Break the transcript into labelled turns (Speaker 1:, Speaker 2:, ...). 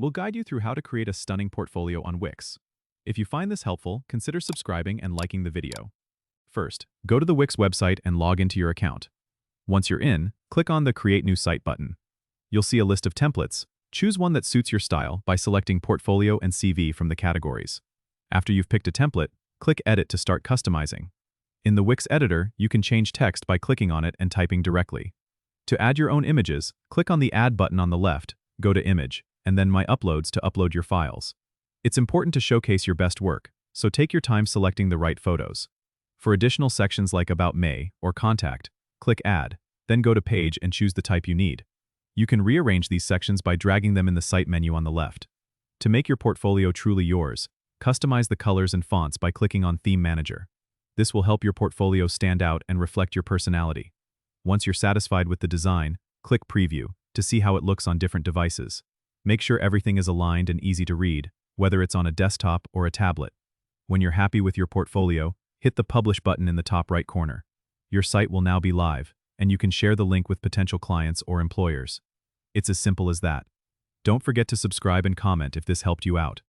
Speaker 1: we'll guide you through how to create a stunning portfolio on Wix. If you find this helpful, consider subscribing and liking the video. First, go to the Wix website and log into your account. Once you're in, click on the Create New Site button. You'll see a list of templates. Choose one that suits your style by selecting Portfolio and CV from the categories. After you've picked a template, click Edit to start customizing. In the Wix editor, you can change text by clicking on it and typing directly. To add your own images, click on the Add button on the left, go to Image, and then My Uploads to upload your files. It's important to showcase your best work, so take your time selecting the right photos. For additional sections like About May or Contact, click Add, then go to Page and choose the type you need. You can rearrange these sections by dragging them in the Site menu on the left. To make your portfolio truly yours, customize the colors and fonts by clicking on Theme Manager. This will help your portfolio stand out and reflect your personality. Once you're satisfied with the design, click Preview to see how it looks on different devices. Make sure everything is aligned and easy to read, whether it's on a desktop or a tablet. When you're happy with your portfolio, hit the Publish button in the top right corner. Your site will now be live, and you can share the link with potential clients or employers. It's as simple as that. Don't forget to subscribe and comment if this helped you out.